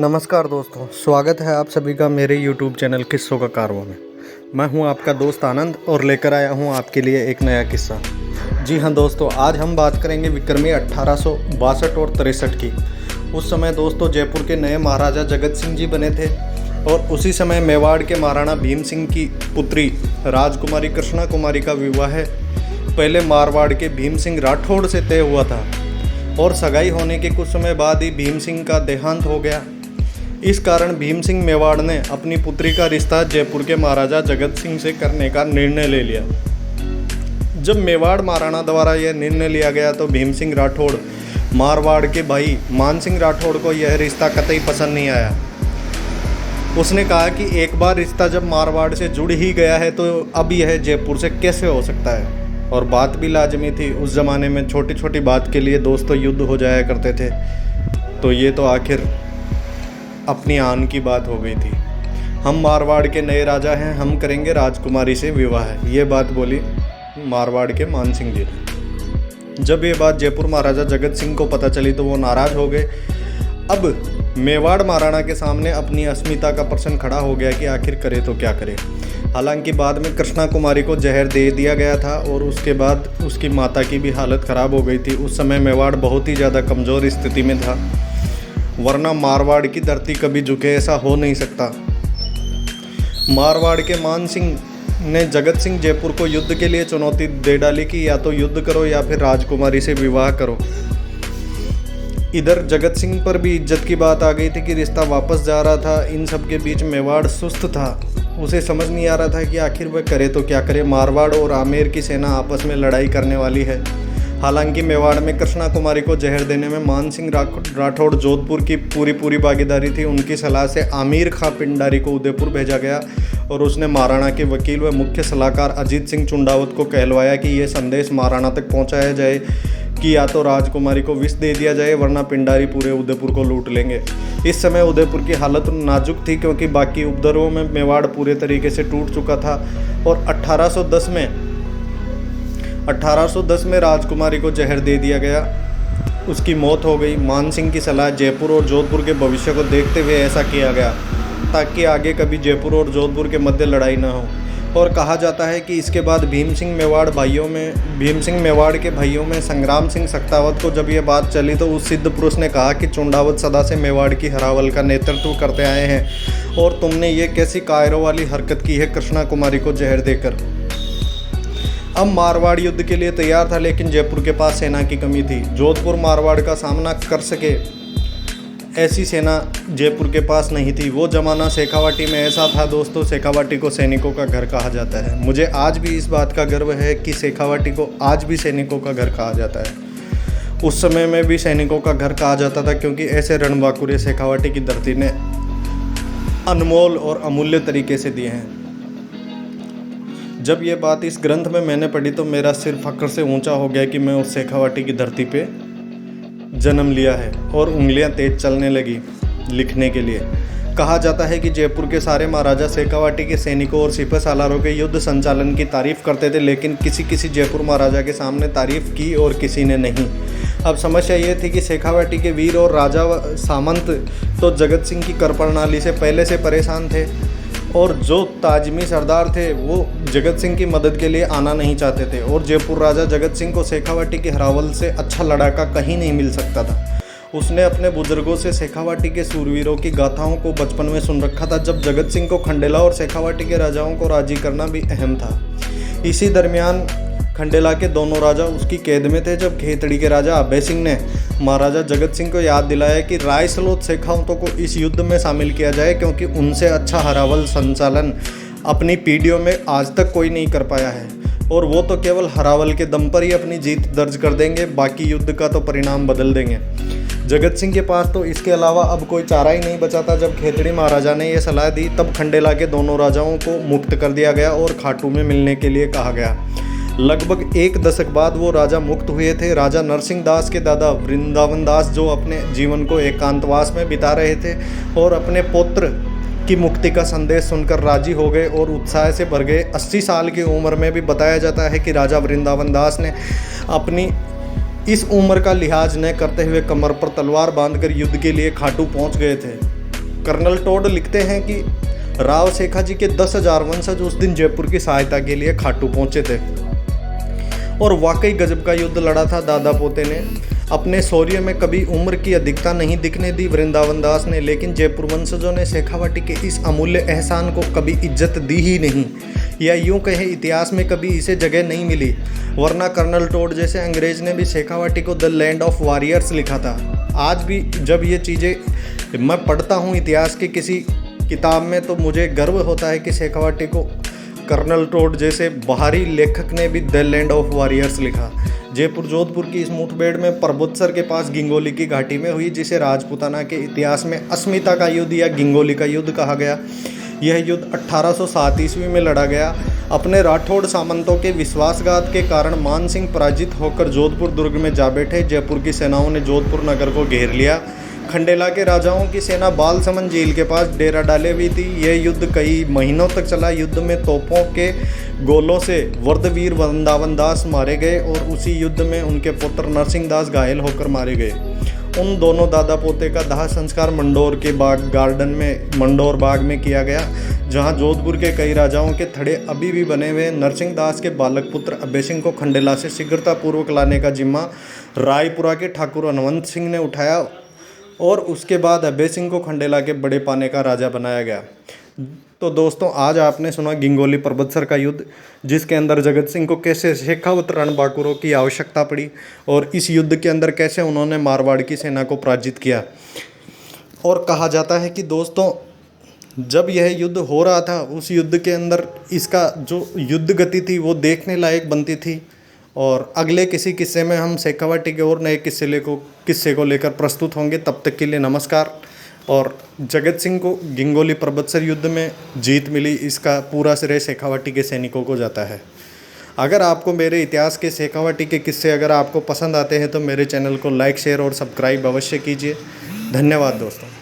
नमस्कार दोस्तों, स्वागत है आप सभी का मेरे YouTube चैनल किस्सों का कारवां में। मैं हूं आपका दोस्त आनंद और लेकर आया हूं आपके लिए एक नया किस्सा। जी हां दोस्तों, आज हम बात करेंगे विक्रमी 1862 और 63 की। उस समय दोस्तों जयपुर के नए महाराजा जगत सिंह जी बने थे और उसी समय मेवाड़ के महाराणा भीम सिंह की पुत्री राजकुमारी कृष्णा कुमारी का विवाह पहले मारवाड़ के भीम सिंह राठौड़ से तय हुआ था और सगाई होने के कुछ समय बाद ही भीम सिंह का देहांत हो गया। इस कारण भीम सिंह मेवाड़ ने अपनी पुत्री का रिश्ता जयपुर के महाराजा जगत सिंह से करने का निर्णय ले लिया। जब मेवाड़ महाराणा द्वारा यह निर्णय लिया गया तो भीम सिंह राठौड़ मारवाड़ के भाई मान सिंह राठौड़ को यह रिश्ता कतई पसंद नहीं आया। उसने कहा कि एक बार रिश्ता जब मारवाड़ से जुड़ ही गया है तो अब यह जयपुर से कैसे हो सकता है। और बात भी लाजमी थी, उस ज़माने में छोटी छोटी बात के लिए दोस्तों युद्ध हो जाया करते थे। तो ये तो आखिर अपनी आन की बात हो गई थी। हम मारवाड़ के नए राजा हैं, हम करेंगे राजकुमारी से विवाह, ये बात बोली मारवाड़ के मान सिंह जी ने। जब ये बात जयपुर महाराजा जगत सिंह को पता चली तो वो नाराज़ हो गए। अब मेवाड़ महाराणा के सामने अपनी अस्मिता का प्रश्न खड़ा हो गया कि आखिर करे तो क्या करे। हालांकि बाद में कृष्णा कुमारी को जहर दे दिया गया था और उसके बाद उसकी माता की भी हालत ख़राब हो गई थी। उस समय मेवाड़ बहुत ही ज़्यादा कमज़ोर स्थिति में था, वरना मारवाड़ की धरती कभी झुके ऐसा हो नहीं सकता। मारवाड़ के मान सिंह ने जगत सिंह जयपुर को युद्ध के लिए चुनौती दे डाली कि या तो युद्ध करो या फिर राजकुमारी से विवाह करो। इधर जगत सिंह पर भी इज्जत की बात आ गई थी कि रिश्ता वापस जा रहा था। इन सब के बीच मेवाड़ सुस्त था, उसे समझ नहीं आ रहा था कि आखिर वह करे तो क्या करे। मारवाड़ और आमेर की सेना आपस में लड़ाई करने वाली है। हालांकि मेवाड़ में कृष्णा कुमारी को जहर देने में मान सिंह राठौड़ जोधपुर की पूरी भागीदारी थी। उनकी सलाह से आमिर खां पिंडारी को उदयपुर भेजा गया और उसने महाराणा के वकील व मुख्य सलाहकार अजीत सिंह चुंडावत को कहलवाया कि यह संदेश महाराणा तक पहुंचाया जाए कि या तो राजकुमारी को विष दे दिया जाए वरना पिंडारी पूरे उदयपुर को लूट लेंगे। इस समय उदयपुर की हालत नाजुक थी क्योंकि बाकी उपद्रवों में मेवाड़ पूरे तरीके से टूट चुका था और 1810 में राजकुमारी को जहर दे दिया गया, उसकी मौत हो गई। मान सिंह की सलाह जयपुर और जोधपुर के भविष्य को देखते हुए ऐसा किया गया ताकि आगे कभी जयपुर और जोधपुर के मध्य लड़ाई न हो। और कहा जाता है कि इसके बाद भीम सिंह मेवाड़ के भाइयों में संग्राम सिंह सक्तावत को जब ये बात चली तो उस सिद्ध पुरुष ने कहा कि चुंडावत सदा से मेवाड़ की हरावल का नेतृत्व करते आए हैं और तुमने ये कैसी कायरों वाली हरकत की है कृष्णा कुमारी को जहर देकर। अब मारवाड़ युद्ध के लिए तैयार था लेकिन जयपुर के पास सेना की कमी थी। जोधपुर मारवाड़ का सामना कर सके ऐसी सेना जयपुर के पास नहीं थी। वो ज़माना शेखावाटी में ऐसा था दोस्तों, शेखावाटी को सैनिकों का घर कहा जाता है। मुझे आज भी इस बात का गर्व है कि शेखावाटी को आज भी सैनिकों का घर कहा जाता है। उस समय में भी सैनिकों का घर कहा जाता था क्योंकि ऐसे रणबांकुरे शेखावाटी की धरती ने अनमोल और अमूल्य तरीके से दिए हैं। जब ये बात इस ग्रंथ में मैंने पढ़ी तो मेरा सिर फक्र से ऊंचा हो गया कि मैं उस शेखावाटी की धरती पे जन्म लिया है और उंगलियां तेज चलने लगी लिखने के लिए। कहा जाता है कि जयपुर के सारे महाराजा शेखावाटी के सैनिकों और सिपह सालारों के युद्ध संचालन की तारीफ करते थे, लेकिन किसी जयपुर महाराजा के सामने तारीफ की और किसी ने नहीं। अब समस्या ये थी कि शेखावाटी के वीर और राजा सामंत तो जगत सिंह की कर प्रणाली से पहले से परेशान थे और जो ताजमी सरदार थे वो जगत सिंह की मदद के लिए आना नहीं चाहते थे। और जयपुर राजा जगत सिंह को शेखावाटी की हरावल से अच्छा लड़ाका कहीं नहीं मिल सकता था। उसने अपने बुजुर्गों से शेखावाटी के सूरवीरों की गाथाओं को बचपन में सुन रखा था। जब जगत सिंह को खंडेला और शेखावाटी के राजाओं को राजी करना भी अहम था। इसी दरमियान खंडेला के दोनों राजा उसकी कैद में थे जब खेतड़ी के राजा अभय सिंह ने महाराजा जगत सिंह को याद दिलाया कि रायसलोत शेखावतों को इस युद्ध में शामिल किया जाए क्योंकि उनसे अच्छा हरावल संचालन अपनी पीढ़ियों में आज तक कोई नहीं कर पाया है और वो तो केवल हरावल के दम पर ही अपनी जीत दर्ज कर देंगे, बाकी युद्ध का तो परिणाम बदल देंगे। जगत सिंह के पास तो इसके अलावा अब कोई चारा ही नहीं बचा था। जब खेतड़ी महाराजा ने यह सलाह दी तब खंडेला के दोनों राजाओं को मुक्त कर दिया गया और खाटू में मिलने के लिए कहा गया। लगभग एक दशक बाद वो राजा मुक्त हुए थे। राजा नरसिंह दास के दादा वृंदावन दास जो अपने जीवन को एकांतवास में बिता रहे थे और अपने पुत्र की मुक्ति का संदेश सुनकर राजी हो गए और उत्साह से भर गए। 80 साल की उम्र में भी बताया जाता है कि राजा वृंदावन दास ने अपनी इस उम्र का लिहाज न करते हुए कमर पर तलवार बांधकर युद्ध के लिए खाटू पहुंच गए थे। कर्नल टोड लिखते हैं कि राव शेखाजी के 10,000 वंशज उस दिन जयपुर की सहायता के लिए खाटू पहुंचे थे और वाकई गजब का युद्ध लड़ा था। दादा पोते ने अपने शौर्य में कभी उम्र की अधिकता नहीं दिखने दी वृंदावन दास ने, लेकिन जयपुर वंशजों ने शेखावाटी के इस अमूल्य एहसान को कभी इज्जत दी ही नहीं, या यूं कहें इतिहास में कभी इसे जगह नहीं मिली। वरना कर्नल टोड जैसे अंग्रेज ने भी शेखावाटी को द लैंड ऑफ वॉरियर्स लिखा था। आज भी जब ये चीज़ें मैं पढ़ता हूँ इतिहास की किसी किताब में, तो मुझे गर्व होता है कि शेखावाटी को कर्नल टोड जैसे बाहरी लेखक ने भी द लैंड ऑफ वॉरियर्स लिखा। जयपुर जोधपुर की इस मुठभेड़ में परबत्सर के पास गिंगोली की घाटी में हुई, जिसे राजपूताना के इतिहास में अस्मिता का युद्ध या गिंगोली का युद्ध कहा गया। यह युद्ध 1807 ईस्वी में लड़ा गया। अपने राठौड़ सामंतों के विश्वासघात के कारण मान सिंह पराजित होकर जोधपुर दुर्ग में जा बैठे। जयपुर की सेनाओं ने जोधपुर नगर को घेर लिया। खंडेला के राजाओं की सेना बालसमंद झील के पास डेरा डाले हुई थी। यह युद्ध कई महीनों तक चला। युद्ध में तोपों के गोलों से वर्धवीर वृंदावन दास मारे गए और उसी युद्ध में उनके पुत्र नरसिंह दास घायल होकर मारे गए। उन दोनों दादा पोते का दाह संस्कार मंडोर के बाग गार्डन में मंडोर बाग में किया गया, जहां जोधपुर के कई राजाओं के थड़े अभी भी बने हुए। नरसिंह दास के बालक पुत्र अभय सिंह को खंडेला से शीघ्रतापूर्वक लाने का जिम्मा रायपुरा के ठाकुर हनवंत सिंह ने उठाया और उसके बाद अभय सिंह को खंडेला के बड़े पाने का राजा बनाया गया। तो दोस्तों, आज आपने सुना गिंगोली परबत्सर का युद्ध, जिसके अंदर जगत सिंह को कैसे शेखावत रणबांकुरों की आवश्यकता पड़ी और इस युद्ध के अंदर कैसे उन्होंने मारवाड़ की सेना को पराजित किया। और कहा जाता है कि दोस्तों, जब यह युद्ध हो रहा था, उस युद्ध के अंदर इसका जो युद्ध गति थी वो देखने लायक बनती थी। और अगले किसी किस्से में हम शेखावाटी के और नए किस्से को लेकर प्रस्तुत होंगे। तब तक के लिए नमस्कार। और जगत सिंह को गिंगोली परबत्सर युद्ध में जीत मिली, इसका पूरा श्रेय शेखावाटी के सैनिकों को जाता है। अगर आपको मेरे इतिहास के शेखावाटी के किस्से अगर आपको पसंद आते हैं तो मेरे चैनल को लाइक, शेयर और सब्सक्राइब अवश्य कीजिए। धन्यवाद दोस्तों।